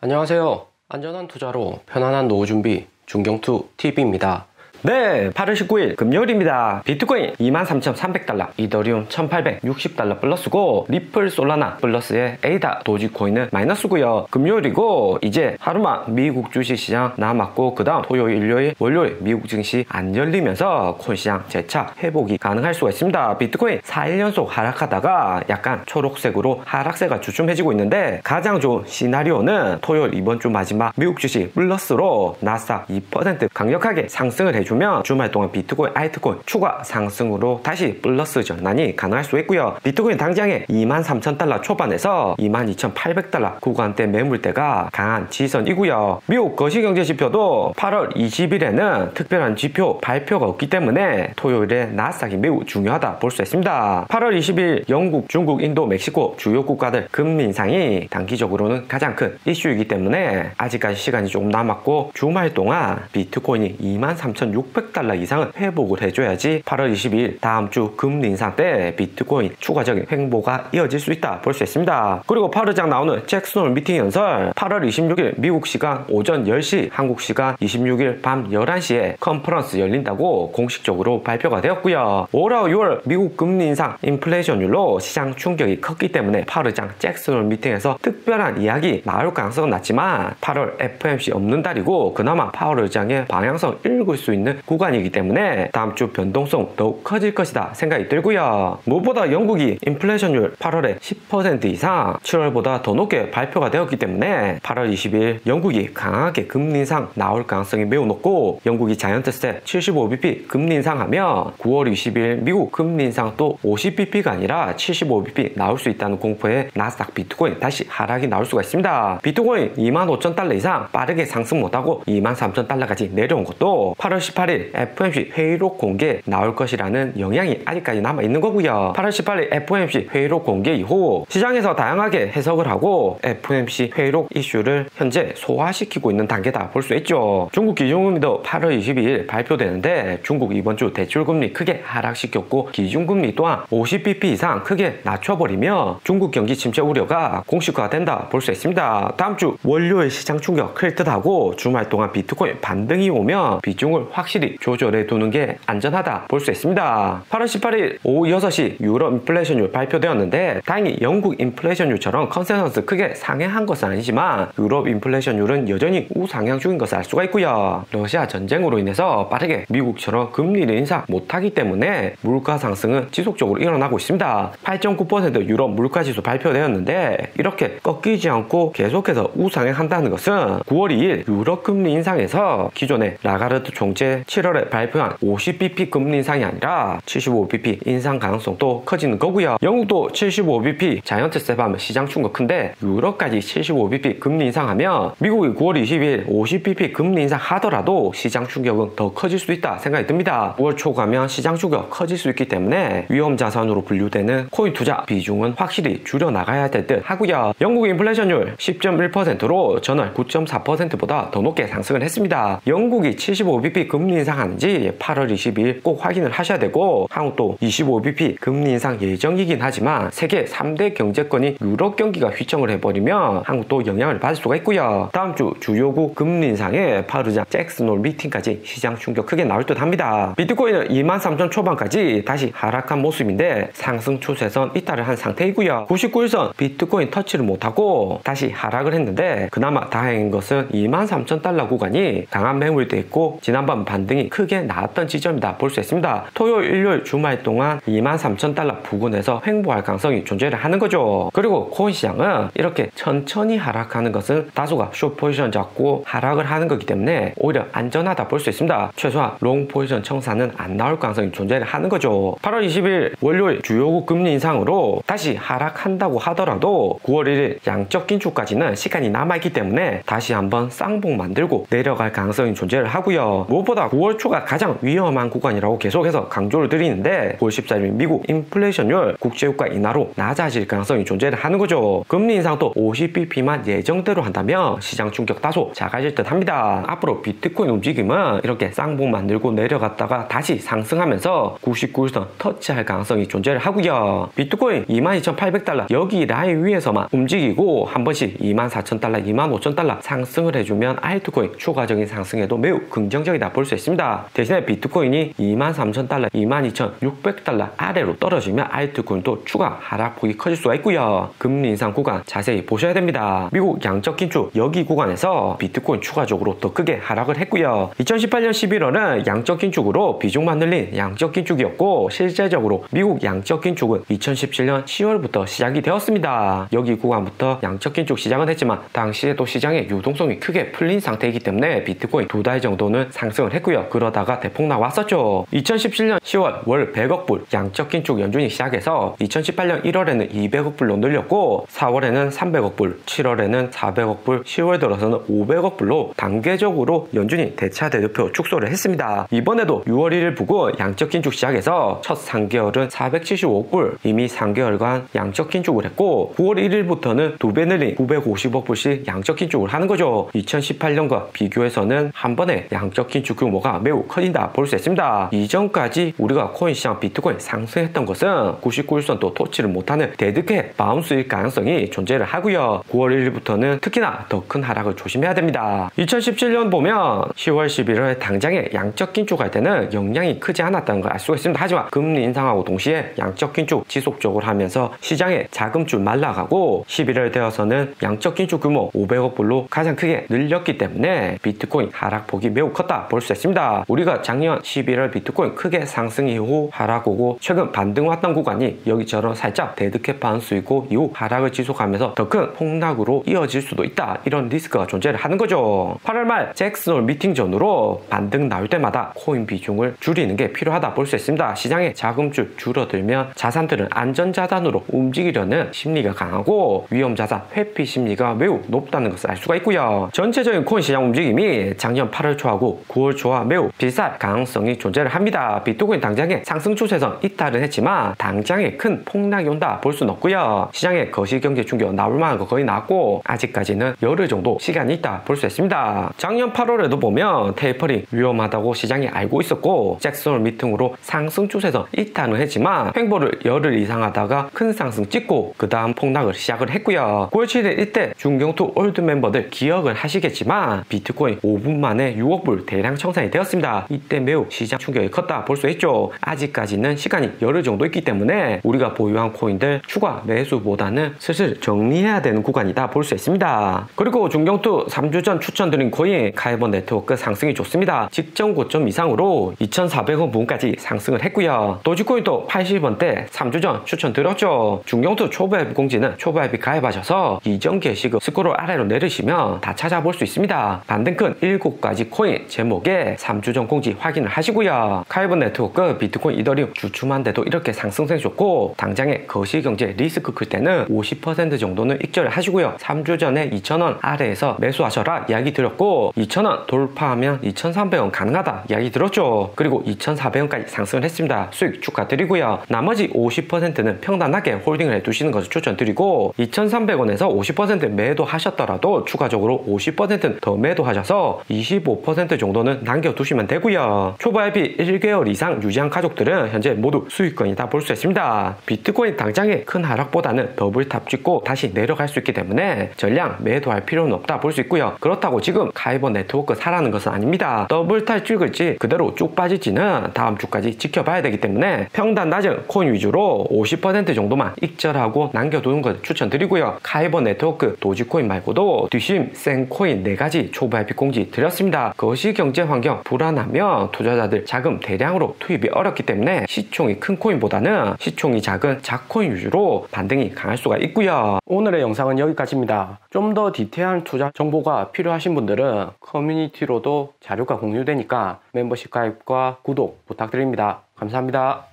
안녕하세요. 안전한 투자로 편안한 노후 준비 중경투 TV입니다. 네, 8월 19일 금요일입니다. 비트코인 23,300달러, 이더리움 1,860달러 플러스고, 리플, 솔라나 플러스에 에이다, 도지코인은 마이너스고요. 금요일이고 이제 하루만 미국 주식시장 남았고, 그 다음 토요일, 일요일, 월요일 미국 증시 안 열리면서 코인시장 재차 회복이 가능할 수가 있습니다. 비트코인 4일 연속 하락하다가 약간 초록색으로 하락세가 주춤해지고 있는데, 가장 좋은 시나리오는 토요일 이번 주 마지막 미국 주식 플러스로 나스닥 2% 강력하게 상승을 해주면 주말 동안 비트코인, 알트코인 추가 상승으로 다시 플러스 전환이 가능할 수 있고요. 비트코인 당장에 23,000달러 초반에서 22,800달러 구간대 매물대가 강한 지선이고요. 미국 거시경제지표도 8월 20일에는 특별한 지표 발표가 없기 때문에 토요일에 나스닥이 매우 중요하다 볼 수 있습니다. 8월 20일 영국, 중국, 인도, 멕시코 주요 국가들 금리 인상이 단기적으로는 가장 큰 이슈이기 때문에 아직까지 시간이 조금 남았고, 주말 동안 비트코인이 23,600달러 이상은 회복을 해줘야지 8월 22일 다음 주 금리 인상 때 비트코인 추가적인 횡보가 이어질 수 있다 볼 수 있습니다. 그리고 8월장 나오는 잭슨 홀 미팅 연설, 8월 26일 미국 시간 오전 10시, 한국 시간 26일 밤 11시에 컨퍼런스 열린다고 공식적으로 발표가 되었고요. 5월, 6월 미국 금리 인상 인플레이션율로 시장 충격이 컸기 때문에 8월장 잭슨 홀 미팅에서 특별한 이야기 나올 가능성은 낮지만 8월 FOMC 없는 달이고 그나마 파월 의장의 방향성 읽을 수 있는 구간이기 때문에 다음 주 변동성 더욱 커질 것이다 생각이 들고요. 무엇보다 영국이 인플레이션율 8월에 10% 이상 7월보다 더 높게 발표가 되었기 때문에 8월 20일 영국이 강하게 금리 인상 나올 가능성이 매우 높고, 영국이 자이언트스텝 75bp 금리 인상하면 9월 20일 미국 금리 인상 또 50bp가 아니라 75bp 나올 수 있다는 공포에 나스닥 비트코인 다시 하락이 나올 수가 있습니다. 비트코인 25,000달러 이상 빠르게 상승 못하고 23,000달러까지 내려온 것도 8월 18일 FOMC 회의록 공개 나올 것이라는 영향이 아직까지 남아있는 거고요. 8월 18일 FOMC 회의록 공개 이후 시장에서 다양하게 해석을 하고 FOMC 회의록 이슈를 현재 소화시키고 있는 단계다 볼 수 있죠. 중국 기준금리도 8월 22일 발표되는데, 중국 이번 주 대출금리 크게 하락시켰고 기준금리 또한 50bp 이상 크게 낮춰버리며 중국 경기 침체 우려가 공식화된다 볼 수 있습니다. 다음 주 월요일 시장 충격 클 듯하고 주말 동안 비트코인 반등이 오면 비중을 확실히 조절해 두는 게 안전하다 볼 수 있습니다. 8월 18일 오후 6시 유럽 인플레이션율 발표되었는데, 다행히 영국 인플레이션율처럼 컨센서스 크게 상회한 것은 아니지만 유럽 인플레이션율은 여전히 우상향 중인 것을 알 수가 있고요. 러시아 전쟁으로 인해서 빠르게 미국처럼 금리를 인상 못하기 때문에 물가 상승은 지속적으로 일어나고 있습니다. 8.9% 유럽 물가지수 발표되었는데, 이렇게 꺾이지 않고 계속해서 우상향한다는 것은 9월 2일 유럽 금리 인상에서 기존의 라가르드 총재 7월에 발표한 50bp 금리 인상이 아니라 75bp 인상 가능성도 커지는 거고요. 영국도 75bp 자이언트 스텝하면 시장 충격 큰데, 유럽까지 75bp 금리 인상하면 미국이 9월 20일 50bp 금리 인상 하더라도 시장 충격은 더 커질 수 있다 생각이 듭니다. 9월 초 가면 시장 충격 커질 수 있기 때문에 위험 자산으로 분류되는 코인 투자 비중은 확실히 줄여 나가야 될 듯 하고요. 영국 인플레이션율 10.1%로 전월 9.4%보다 더 높게 상승을 했습니다. 영국이 75bp 금리 인상하는지 8월 22일 꼭 확인을 하셔야 되고, 한국도 25bp 금리 인상 예정이긴 하지만 세계 3대 경제권이 유럽 경기가 휘청을 해버리면 한국도 영향을 받을 수가 있고요. 다음 주 주요국 금리 인상에 파르장 잭슨 홀 미팅까지 시장 충격 크게 나올 듯 합니다. 비트코인은 23,000 초반까지 다시 하락한 모습인데 상승 추세선 이탈을 한 상태이고요. 99일선 비트코인 터치를 못하고 다시 하락을 했는데, 그나마 다행인 것은 23,000달러 구간이 강한 매물대 있고 지난번 반등이 크게 나왔던 지점이다 볼 수 있습니다. 토요일, 일요일 주말 동안 23,000달러 부근에서 횡보할 가능성이 존재를 하는 거죠. 그리고 코인 시장은 이렇게 천천히 하락하는 것은 다수가 숏 포지션 잡고 하락을 하는 거기 때문에 오히려 안전하다 볼 수 있습니다. 최소한 롱 포지션 청산은 안 나올 가능성이 존재를 하는 거죠. 8월 20일 월요일 주요국 금리 인상으로 다시 하락한다고 하더라도 9월 1일 양적 긴축까지는 시간이 남아있기 때문에 다시 한번 쌍봉 만들고 내려갈 가능성이 존재를 하고요. 무엇보다 무엇보다 9월 초가 가장 위험한 구간이라고 계속해서 강조를 드리는데 9월 14일 미국 인플레이션율 국제유가 인하로 낮아질 가능성이 존재를 하는 거죠. 금리 인상도 50bp만 예정대로 한다면 시장 충격 다소 작아질 듯 합니다. 앞으로 비트코인 움직임은 이렇게 쌍봉 만들고 내려갔다가 다시 상승하면서 99일선 터치할 가능성이 존재를 하고요. 비트코인 22,800달러 여기 라인 위에서만 움직이고 한 번씩 24,000달러, 25,000달러 상승을 해주면 알트코인 추가적인 상승에도 매우 긍정적이다 볼 수 있습니다. 대신에 비트코인이 23,000달러, 22,600달러 아래로 떨어지면 알트코인도 추가 하락폭이 커질 수가 있고요. 금리 인상 구간 자세히 보셔야 됩니다. 미국 양적 긴축 여기 구간에서 비트코인 추가적으로 더 크게 하락을 했고요. 2018년 11월은 양적 긴축으로 비중만 늘린 양적 긴축이었고 실제적으로 미국 양적 긴축은 2017년 10월부터 시작이 되었습니다. 여기 구간부터 양적 긴축 시작은 했지만 당시에도 시장의 유동성이 크게 풀린 상태이기 때문에 비트코인 2달 정도는 상승을 했고요. 그러다가 대폭 나왔었죠. 2017년 10월 월 100억 불 양적 긴축 연준이 시작해서 2018년 1월에는 200억 불로 늘렸고 4월에는 300억 불, 7월에는 400억 불, 10월 들어서는 500억 불로 단계적으로 연준이 대차 대조표 축소를 했습니다. 이번에도 6월 1일 부근 양적 긴축 시작해서 첫 3개월은 475억 불 이미 3개월간 양적 긴축을 했고 9월 1일부터는 2배 늘린 950억 불씩 양적 긴축을 하는 거죠. 2018년과 비교해서는 한 번에 양적 긴축 규모가 매우 커진다 볼 수 있습니다. 이전까지 우리가 코인 시장 비트코인 상승했던 것은 99일선도 터치를 못하는 데드캣 바운스일 가능성이 존재를 하고요. 9월 1일부터는 특히나 더 큰 하락을 조심해야 됩니다. 2017년 보면 10월 11월 당장에 양적 긴축할 때는 영향이 크지 않았다는 걸 알 수가 있습니다. 하지만 금리 인상하고 동시에 양적 긴축 지속적으로 하면서 시장의 자금줄 말라가고 11월 되어서는 양적 긴축 규모 500억 불로 가장 크게 늘렸기 때문에 비트코인 하락폭이 매우 컸다 볼 수 있습니다. 우리가 작년 11월 비트코인 크게 상승 이후 하락 오고 최근 반등 왔던 구간이 여기처럼 살짝 데드캣 바운스이고 이후 하락을 지속하면서 더 큰 폭락으로 이어질 수도 있다. 이런 리스크가 존재를 하는 거죠. 8월 말 잭슨홀 미팅 전후로 반등 나올 때마다 코인 비중을 줄이는 게 필요하다 볼 수 있습니다. 시장의 자금줄 줄어들면 자산들은 안전자산으로 움직이려는 심리가 강하고 위험자산 회피 심리가 매우 높다는 것을 알 수가 있고요. 전체적인 코인 시장 움직임이 작년 8월 초하고 9월 초와 매우 비쌀 가능성이 존재를 합니다. 비트코인 당장에 상승 추세선 이탈은 했지만 당장에 큰 폭락이 온다 볼 수는 없고요. 시장의 거시경제 충격 나올 만한 거 거의 나왔고 아직까지는 열흘 정도 시간이 있다 볼 수 있습니다. 작년 8월에도 보면 테이퍼링 위험하다고 시장이 알고 있었고 잭슨홀 미팅으로 상승 추세선 이탈은 했지만 횡보를 열흘 이상 하다가 큰 상승 찍고 그 다음 폭락을 시작을 했고요. 9월 7일 이때 중경투 올드 멤버들 기억을 하시겠지만 비트코인 5분 만에 6억 불 대량 청산이 되었습니다. 이때 매우 시장 충격이 컸다 볼 수 있죠. 아직까지는 시간이 열흘 정도 있기 때문에 우리가 보유한 코인들 추가 매수보다는 슬슬 정리해야 되는 구간이다 볼 수 있습니다. 그리고 중경투 3주 전 추천드린 코인 카이버 네트워크 상승이 좋습니다. 직전 고점 이상으로 2,400원 부근까지 상승을 했고요. 도지코인도 80원대 3주 전 추천드렸죠. 중경투 초보 앱 공지는 초보 앱이 가입하셔서 이전 게시글 스크롤 아래로 내리시면 다 찾아볼 수 있습니다. 반등 큰 7가지 코인 제목에 3주 전 공지 확인을 하시고요. 카이버 네트워크, 비트코인, 이더리움 주춤한데도 이렇게 상승세 좋고 당장에 거시경제 리스크 클 때는 50% 정도는 익절을 하시고요. 3주 전에 2,000원 아래에서 매수하셔라 이야기 드렸고 2,000원 돌파하면 2,300원 가능하다 이야기 들었죠. 그리고 2,400원까지 상승을 했습니다. 수익 축하드리고요. 나머지 50%는 평단하게 홀딩을 해두시는 것을 추천드리고 2,300원에서 50% 매도하셨더라도 추가적으로 50%는 더 매도하셔서 25% 정도는 남겨두시면 되고요. 초보 IP 1개월 이상 유지한 가족들은 현재 모두 수익권이다 볼 수 있습니다. 비트코인 당장에 큰 하락보다는 더블탑 찍고 다시 내려갈 수 있기 때문에 전량 매도할 필요는 없다 볼 수 있고요. 그렇다고 지금 카이버 네트워크 사라는 것은 아닙니다. 더블탑 찍을지 그대로 쭉 빠질지는 다음 주까지 지켜봐야 되기 때문에 평단 낮은 코인 위주로 50% 정도만 익절하고 남겨두는 것 추천드리고요. 카이버 네트워크 도지코인 말고도 뒷심 센 코인 4가지 초보 IP 공지 드렸습니다. 거시경제 환경 불안하면 투자자들 자금 대량으로 투입이 어렵기 때문에 시총이 큰 코인보다는 시총이 작은 작코인 위주로 반등이 강할 수가 있고요. 오늘의 영상은 여기까지입니다. 좀 더 디테일한 투자 정보가 필요하신 분들은 커뮤니티로도 자료가 공유되니까 멤버십 가입과 구독 부탁드립니다. 감사합니다.